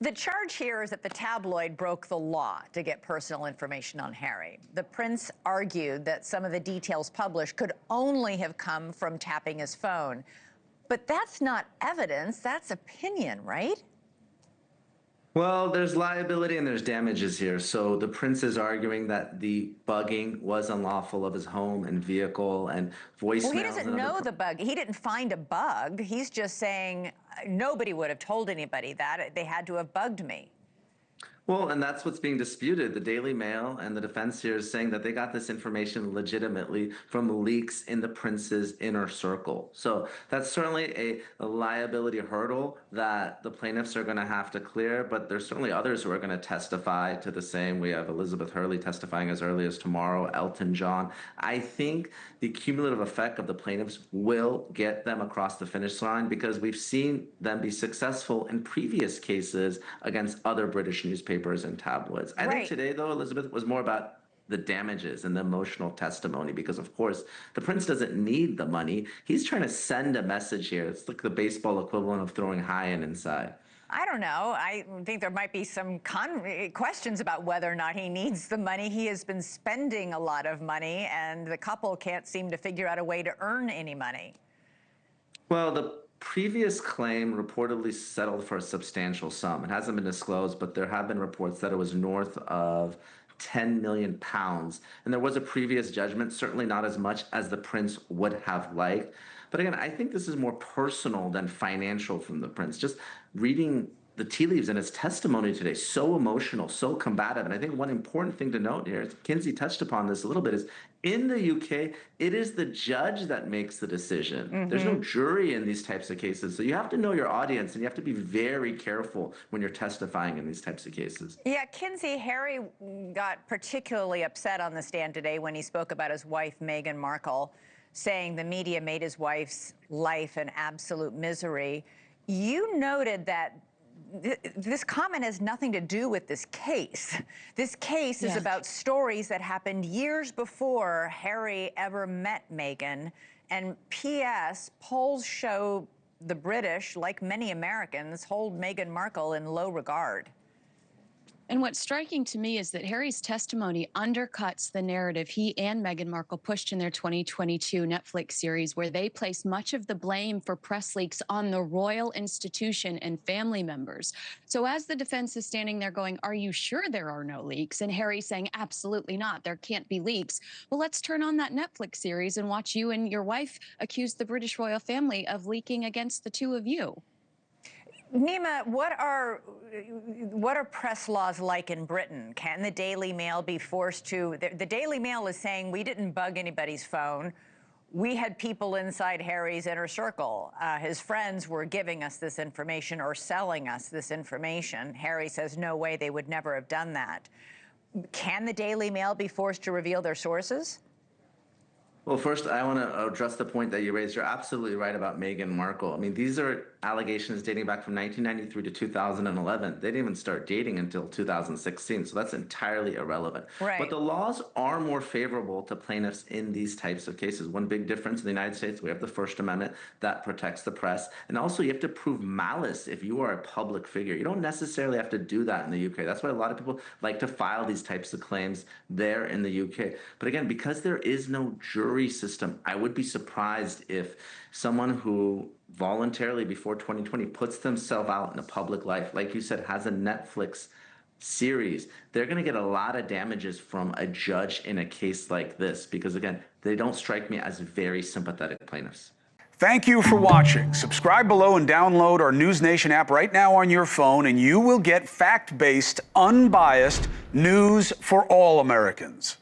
The charge here is that the tabloid broke the law to get personal information on Harry. The prince argued that some of the details published could only have come from tapping his phone. But that's not evidence, that's opinion, right? Well, there's liability and there's damages here. So the prince is arguing that the bugging was unlawful of his home and vehicle and voicemails. Well, he doesn't know the bug. He didn't find a bug. He's just saying nobody would have told anybody that. They had to have bugged me. Well, and that's what's being disputed. The Daily Mail and the defense here is saying that they got this information legitimately from leaks in the prince's inner circle. So that's certainly a liability hurdle that the plaintiffs are going to have to clear, but there's certainly others who are going to testify to the same. We have Elizabeth Hurley testifying as early as tomorrow, Elton John. I think the cumulative effect of the plaintiffs will get them across the finish line because we've seen them be successful in previous cases against other British newspapers and tabloids. I think today, though, Elizabeth, was more about the damages and the emotional testimony because, of course, the prince doesn't need the money. He's trying to send a message here. It's like the baseball equivalent of throwing high and inside. I don't know. I think there might be some questions about whether or not he needs the money. He has been spending a lot of money, and the couple can't seem to figure out a way to earn any money. Well, the previous claim reportedly settled for a substantial sum. It hasn't been disclosed, but there have been reports that it was north of 10 million pounds. And there was a previous judgment, certainly not as much as the prince would have liked. But again, I think this is more personal than financial from the prince. Just reading the tea leaves in his testimony today, so emotional, so combative. And I think one important thing to note here, Kinsey touched upon this a little bit, is in the UK, it is the judge that makes the decision. Mm-hmm. There's no jury in these types of cases. So you have to know your audience and you have to be very careful when you're testifying in these types of cases. Yeah, Kinsey, Harry got particularly upset on the stand today when he spoke about his wife, Meghan Markle, saying the media made his wife's life an absolute misery. You noted that this comment has nothing to do with this case. This case is about stories that happened years before Harry ever met Meghan. And P.S., polls show the British, like many Americans, hold Meghan Markle in low regard. And what's striking to me is that Harry's testimony undercuts the narrative he and Meghan Markle pushed in their 2022 Netflix series, where they place much of the blame for press leaks on the royal institution and family members. So as the defense is standing there going, are you sure there are no leaks? And Harry's saying, absolutely not. There can't be leaks. Well, let's turn on that Netflix series and watch you and your wife accuse the British royal family of leaking against the two of you. Neama, what are press laws like in Britain? Can the Daily Mail be forced to? The Daily Mail is saying we didn't bug anybody's phone. We had people inside Harry's inner circle. His friends were giving us this information or selling us this information. Harry says no way, they would never have done that. Can the Daily Mail be forced to reveal their sources? Well, first, I want to address the point that you raised. You're absolutely right about Meghan Markle. I mean, these are allegations dating back from 1993 to 2011. They didn't even start dating until 2016, so that's entirely irrelevant. Right. But the laws are more favorable to plaintiffs in these types of cases. One big difference in the United States, we have the First Amendment that protects the press. And also, you have to prove malice if you are a public figure. You don't necessarily have to do that in the UK. That's why a lot of people like to file these types of claims there in the UK. But again, because there is no jury system, I would be surprised if someone who voluntarily before 2020 puts themselves out in the public life, like you said, has a Netflix series, they're going to get a lot of damages from a judge in a case like this because, again, they don't strike me as very sympathetic plaintiffs. Thank you for watching. Subscribe below and download our NewsNation app right now on your phone, and you will get fact-based, unbiased news for all Americans.